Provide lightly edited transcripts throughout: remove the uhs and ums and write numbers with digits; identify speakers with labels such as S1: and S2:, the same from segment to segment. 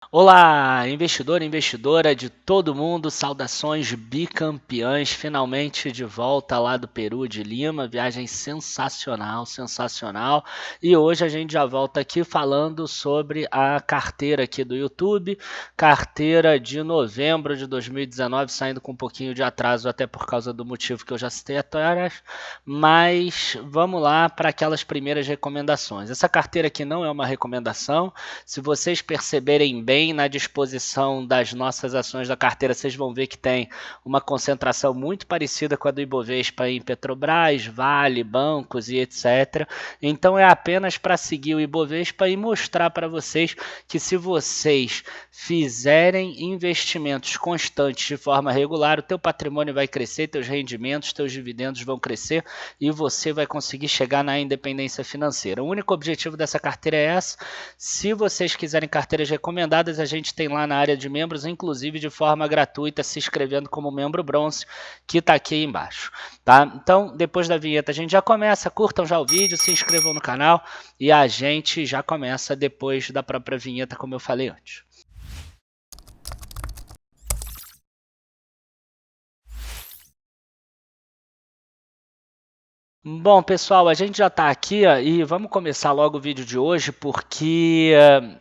S1: Olá, investidor e investidora de todo mundo, saudações bicampeãs, finalmente de volta lá do Peru, de Lima, viagem sensacional, sensacional. E hoje a gente já volta aqui falando sobre a carteira aqui do YouTube, carteira de novembro de 2019, saindo com um pouquinho de atraso, até por causa do motivo que eu já citei atrás, mas vamos lá para aquelas primeiras recomendações. Essa carteira aqui não é uma recomendação. Se vocês perceberem bem na disposição das nossas ações da carteira, vocês vão ver que tem uma concentração muito parecida com a do Ibovespa em Petrobras, Vale, bancos e etc. Então é apenas para seguir o Ibovespa e mostrar para vocês que se vocês fizerem investimentos constantes de forma regular, o teu patrimônio vai crescer, teus rendimentos, teus dividendos vão crescer e você vai conseguir chegar na independência financeira. O único objetivo dessa carteira é essa. Se vocês quiserem carteiras recomendadas, a gente tem lá na área de membros, inclusive de forma gratuita, se inscrevendo como membro bronze, que está aqui embaixo. Tá? Então, depois da vinheta, a gente já começa. Curtam já o vídeo, se inscrevam no canal e a gente já começa depois da própria vinheta, como eu falei antes. Bom, pessoal, a gente já está aqui e vamos começar logo o vídeo de hoje porque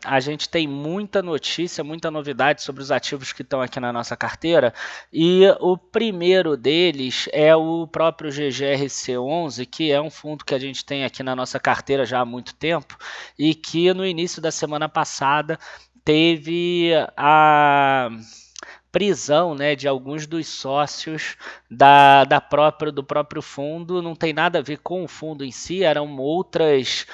S1: a gente tem muita notícia, muita novidade sobre os ativos que estão aqui na nossa carteira e o primeiro deles é o próprio GGRC11, que é um fundo que a gente tem aqui na nossa carteira já há muito tempo e que no início da semana passada teve a prisão, né, de alguns dos sócios do próprio fundo. Não tem nada a ver com o fundo em si, eram outros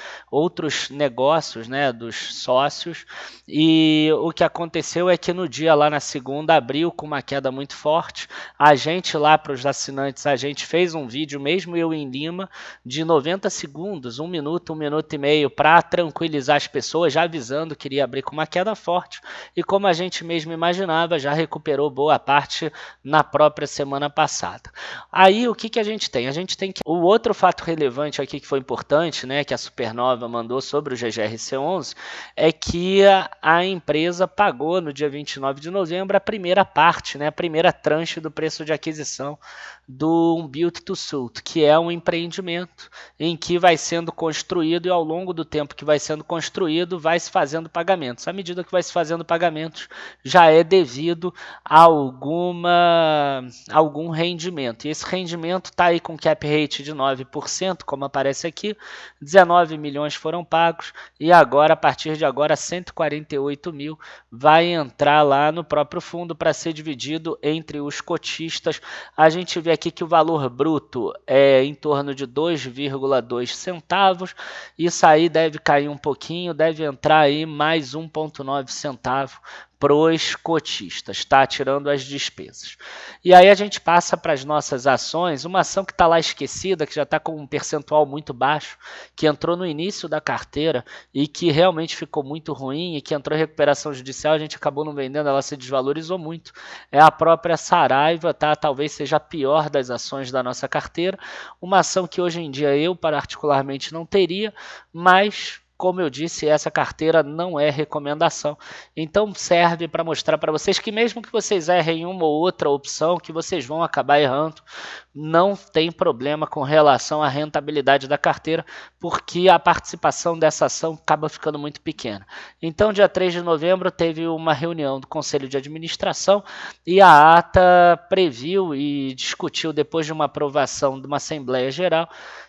S1: negócios, né, dos sócios, e o que aconteceu é que no dia lá na segunda abriu com uma queda muito forte. A gente lá para os assinantes, a gente fez um vídeo, mesmo eu em Lima, de 90 segundos, 1 minuto, 1 minuto e meio, para tranquilizar as pessoas, já avisando que iria abrir com uma queda forte, e como a gente mesmo imaginava, já recuperou boa parte na própria semana passada. Aí o que a gente tem? A gente tem que o outro fato relevante aqui que foi importante, né, que a Supernova mandou sobre o GGRC11, é que a empresa pagou no dia 29 de novembro a primeira parte, né, a primeira tranche do preço de aquisição do Build to Suit, que é um empreendimento em que vai sendo construído e ao longo do tempo que vai sendo construído vai se fazendo pagamentos. À medida que vai se fazendo pagamentos, já é devido a algum rendimento. E esse rendimento está aí com cap rate de 9%, como aparece aqui, 19 milhões foram pagos e agora, a partir de agora, 148 mil vai entrar lá no próprio fundo para ser dividido entre os cotistas. A gente vê aqui que o valor bruto é em torno de 2,2 centavos, isso aí deve cair um pouquinho, deve entrar aí mais 1,9 centavo para os cotistas, tá? Tirando as despesas. E aí a gente passa para as nossas ações, uma ação que está lá esquecida, que já está com um percentual muito baixo, que entrou no início da carteira e que realmente ficou muito ruim e que entrou em recuperação judicial, a gente acabou não vendendo, ela se desvalorizou muito. É a própria Saraiva, tá? Talvez seja a pior das ações da nossa carteira, uma ação que hoje em dia eu particularmente não teria, mas como eu disse, essa carteira não é recomendação. Então serve para mostrar para vocês que mesmo que vocês errem uma ou outra opção, que vocês vão acabar errando, não tem problema com relação à rentabilidade da carteira, porque a participação dessa ação acaba ficando muito pequena. Então, dia 3 de novembro, teve uma reunião do Conselho de Administração e a ata previu e discutiu, depois de uma aprovação de uma Assembleia Geral,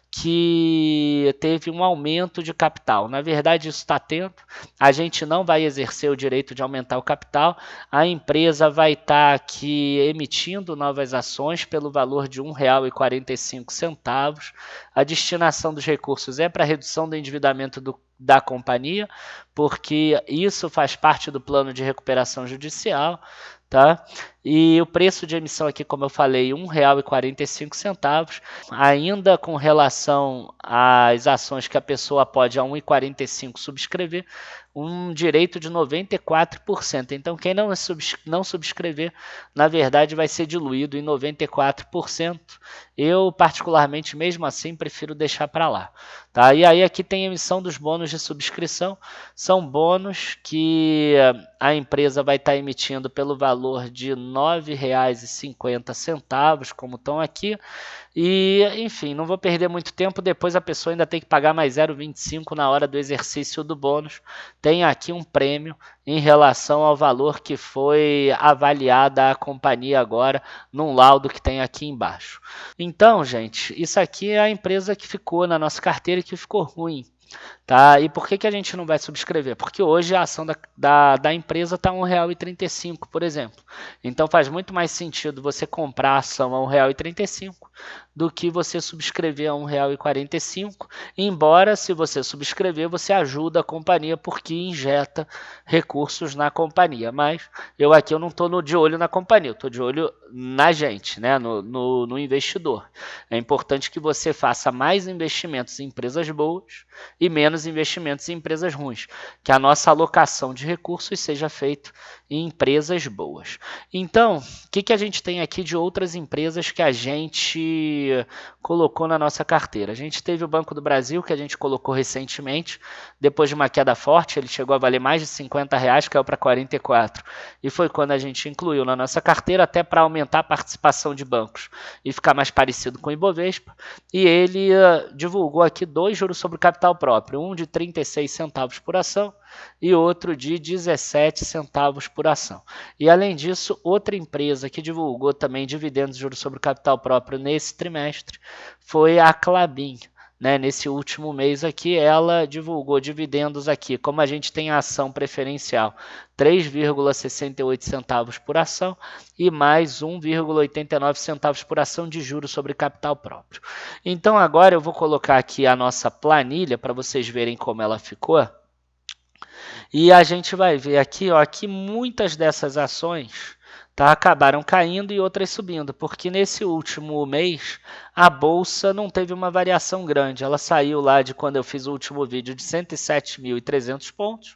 S1: que teve um aumento de capital. Na verdade, isso está tendo. A gente não vai exercer o direito de aumentar o capital. A empresa vai estar aqui emitindo novas ações pelo valor de R$ 1,45. A destinação dos recursos é para a redução do endividamento da companhia, porque isso faz parte do plano de recuperação judicial. Tá? E o preço de emissão aqui, como eu falei, R$ 1,45. Ainda com relação às ações que a pessoa pode a R$ 1,45 subscrever, um direito de 94%. Então, quem não subscrever, na verdade, vai ser diluído em 94%. Eu, particularmente, mesmo assim, prefiro deixar para lá. Tá? E aí aqui tem a emissão dos bônus de subscrição. São bônus que a empresa vai estar emitindo pelo valor de R$ 9,50, como estão aqui. E, enfim, não vou perder muito tempo, depois a pessoa ainda tem que pagar mais 0,25 na hora do exercício do bônus. Tem aqui um prêmio em relação ao valor que foi avaliada a companhia agora, num laudo que tem aqui embaixo. Então, gente, isso aqui é a empresa que ficou na nossa carteira e que ficou ruim. Tá? E por que a gente não vai subscrever? Porque hoje a ação da empresa está R$ 1,35, por exemplo. Então faz muito mais sentido você comprar a ação a R$ 1,35 do que você subscrever a R$ 1,45, embora se você subscrever, você ajuda a companhia porque injeta recursos na companhia. Mas eu não estou de olho na companhia, eu estou de olho na gente, né? no investidor. É importante que você faça mais investimentos em empresas boas e menos investimentos em empresas ruins, que a nossa alocação de recursos seja feita em empresas boas. Então, o que a gente tem aqui de outras empresas que a gente colocou na nossa carteira? A gente teve o Banco do Brasil, que a gente colocou recentemente, depois de uma queda forte, ele chegou a valer mais de R$50, caiu para 44, e foi quando a gente incluiu na nossa carteira, até para aumentar a participação de bancos e ficar mais parecido com o Ibovespa, e ele divulgou aqui 2 juros sobre capital próprio, um de 36 centavos por ação e outro de 17 centavos por ação. E além disso, outra empresa que divulgou também dividendos de juros sobre capital próprio nesse trimestre foi a Klabin. Nesse último mês aqui, ela divulgou dividendos aqui, como a gente tem a ação preferencial, 3,68 centavos por ação e mais 1,89 centavos por ação de juros sobre capital próprio. Então agora eu vou colocar aqui a nossa planilha para vocês verem como ela ficou. E a gente vai ver aqui, que muitas dessas ações acabaram caindo e outras subindo, porque nesse último mês a bolsa não teve uma variação grande. Ela saiu lá de quando eu fiz o último vídeo de 107.300 pontos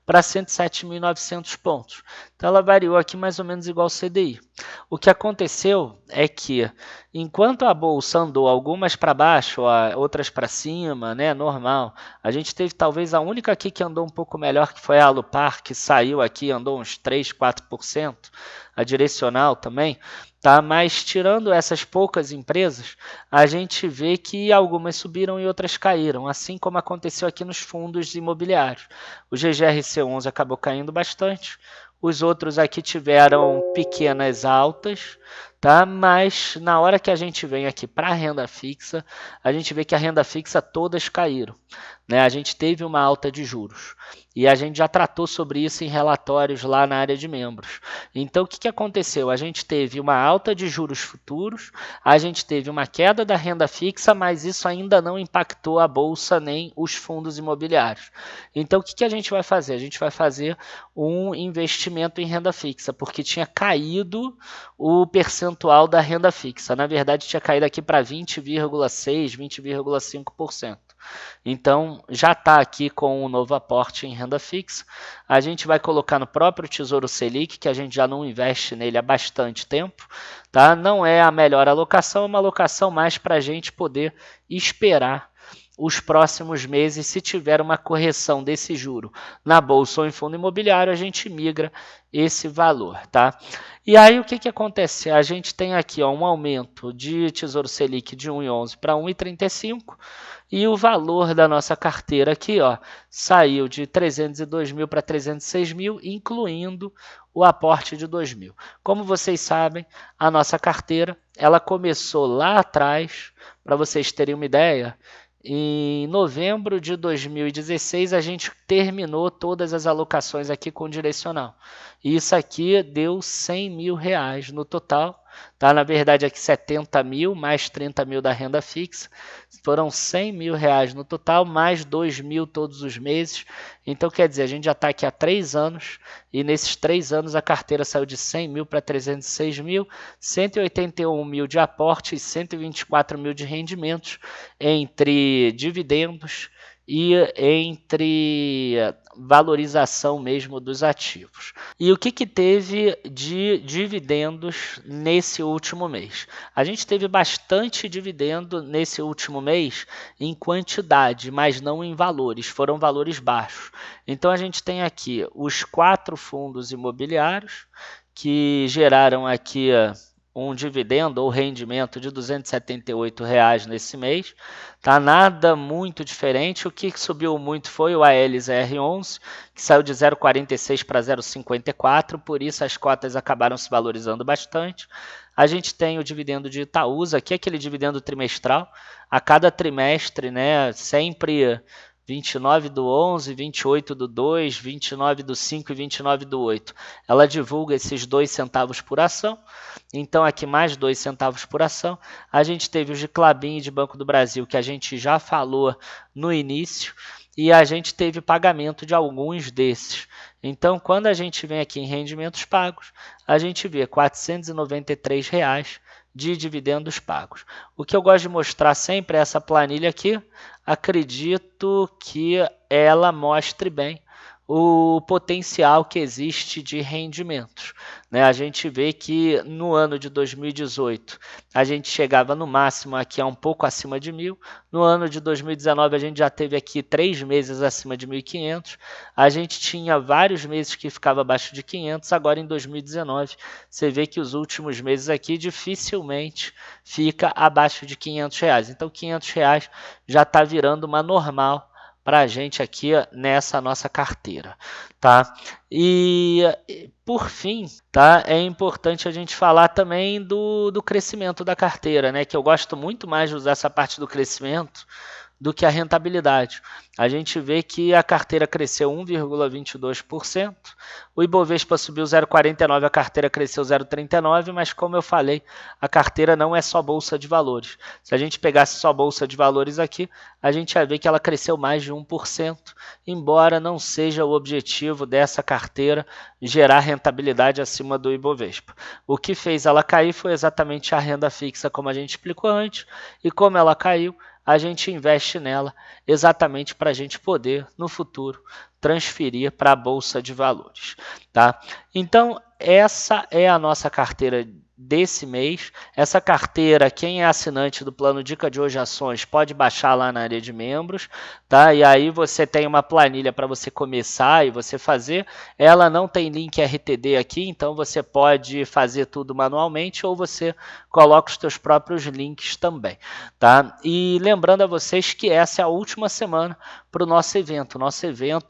S1: para 107.900 pontos. Então ela variou aqui mais ou menos igual ao CDI. O que aconteceu é que, enquanto a bolsa andou algumas para baixo, outras para cima, normal, a gente teve talvez a única aqui que andou um pouco melhor, que foi a Alupar, que saiu aqui, andou uns 3, 4%, a Direcional também. Mas tirando essas poucas empresas, a gente vê que algumas subiram e outras caíram, assim como aconteceu aqui nos fundos imobiliários. O GGRC11 acabou caindo bastante, os outros aqui tiveram pequenas altas, mas na hora que a gente vem aqui para a renda fixa, a gente vê que a renda fixa todas caíram. A gente teve uma alta de juros e a gente já tratou sobre isso em relatórios lá na área de membros. Então o que aconteceu? A gente teve uma alta de juros futuros, a gente teve uma queda da renda fixa, mas isso ainda não impactou a bolsa nem os fundos imobiliários. Então o que a gente vai fazer? A gente vai fazer um investimento em renda fixa, porque tinha caído o percentual da renda fixa. Na verdade tinha caído aqui para 20,6%, 20,5%. Então já está aqui com um novo aporte em renda fixa. A gente vai colocar no próprio Tesouro Selic, que a gente já não investe nele há bastante tempo. Não é a melhor alocação, é uma alocação mais para a gente poder esperar os próximos meses. Se tiver uma correção desse juro na bolsa ou em fundo imobiliário, a gente migra esse valor. E aí o que acontece? A gente tem aqui um aumento de Tesouro Selic de 1,11 para 1,35 e o valor da nossa carteira aqui saiu de 302 mil para 306 mil, incluindo o aporte de 2 mil. Como vocês sabem, a nossa carteira ela começou lá atrás, para vocês terem uma ideia. Em novembro de 2016, a gente terminou todas as alocações aqui com direcional. E isso aqui deu R$100 mil no total. Na verdade, aqui 70 mil, mais 30 mil da renda fixa. Foram R$100 mil no total, mais 2 mil todos os meses. Então, quer dizer, a gente já está aqui há 3 anos. E nesses 3 anos, a carteira saiu de 100 mil para 306 mil, 181 mil de aporte e 124 mil de rendimentos entre dividendos e entre valorização mesmo dos ativos. E o que teve de dividendos nesse último mês? A gente teve bastante dividendo nesse último mês em quantidade, mas não em valores, foram valores baixos. Então a gente tem aqui os 4 fundos imobiliários que geraram aqui um dividendo ou rendimento de R$ 278 nesse mês. Tá nada muito diferente. O que subiu muito foi o ALZR11, que saiu de 0,46 para 0,54, por isso as cotas acabaram se valorizando bastante. A gente tem o dividendo de Itaúsa, que é aquele dividendo trimestral. A cada trimestre, né, sempre 29/11, 28/2, 29/5 e 29/8. Ela divulga esses 2 centavos por ação. Então, aqui mais 2 centavos por ação. A gente teve os de Klabin e de Banco do Brasil, que a gente já falou no início, e a gente teve pagamento de alguns desses. Então, quando a gente vem aqui em rendimentos pagos, a gente vê R$ 493 de dividendos pagos. O que eu gosto de mostrar sempre é essa planilha aqui. Acredito que ela mostre bem o potencial que existe de rendimentos. Né? A gente vê que no ano de 2018 a gente chegava no máximo aqui a um pouco acima de 1.000. No ano de 2019 a gente já teve aqui 3 meses acima de 1.500. A gente tinha vários meses que ficava abaixo de 500. Agora em 2019 você vê que os últimos meses aqui dificilmente fica abaixo de R$ 500. Então R$ 500 já está virando uma normal para a gente aqui nessa nossa carteira, tá? E por fim, tá? É importante a gente falar também do crescimento da carteira, né? Que eu gosto muito mais de usar essa parte do crescimento do que a rentabilidade. A gente vê que a carteira cresceu 1,22%, o Ibovespa subiu 0,49%, a carteira cresceu 0,39%, mas como eu falei, a carteira não é só bolsa de valores. Se a gente pegasse só bolsa de valores aqui, a gente ia ver que ela cresceu mais de 1%, embora não seja o objetivo dessa carteira gerar rentabilidade acima do Ibovespa. O que fez ela cair foi exatamente a renda fixa, como a gente explicou antes, e como ela caiu, a gente investe nela exatamente para a gente poder, no futuro, transferir para a Bolsa de Valores. Tá? Então, essa é a nossa carteira desse mês. Essa carteira, quem é assinante do plano Dica de Hoje Ações, pode baixar lá na área de membros, tá? E aí você tem uma planilha para você começar e você fazer. Ela não tem link RTD aqui, então você pode fazer tudo manualmente ou você coloca os seus próprios links também, tá? E lembrando a vocês que essa é a última semana para o nosso evento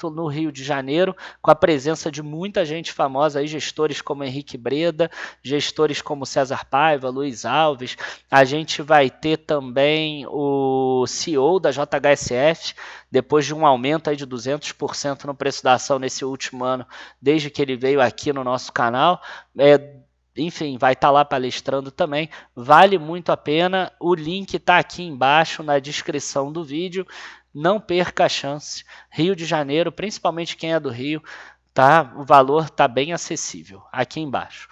S1: no Rio de Janeiro, com a presença de muita gente famosa aí, gestores como Henrique Breda, gestores como César Paiva, Luiz Alves. A gente vai ter também o CEO da JHSF, depois de um aumento aí de 200% no preço da ação nesse último ano, desde que ele veio aqui no nosso canal. Enfim, vai estar lá palestrando também, vale muito a pena, o link está aqui embaixo na descrição do vídeo, não perca a chance. Rio de Janeiro, principalmente quem é do Rio, tá? O valor está bem acessível, aqui embaixo.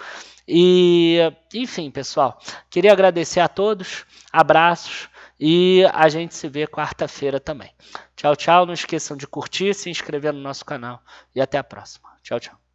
S1: E, enfim, pessoal, queria agradecer a todos, abraços, e a gente se vê quarta-feira também. Tchau, tchau, não esqueçam de curtir, se inscrever no nosso canal, e até a próxima. Tchau, tchau.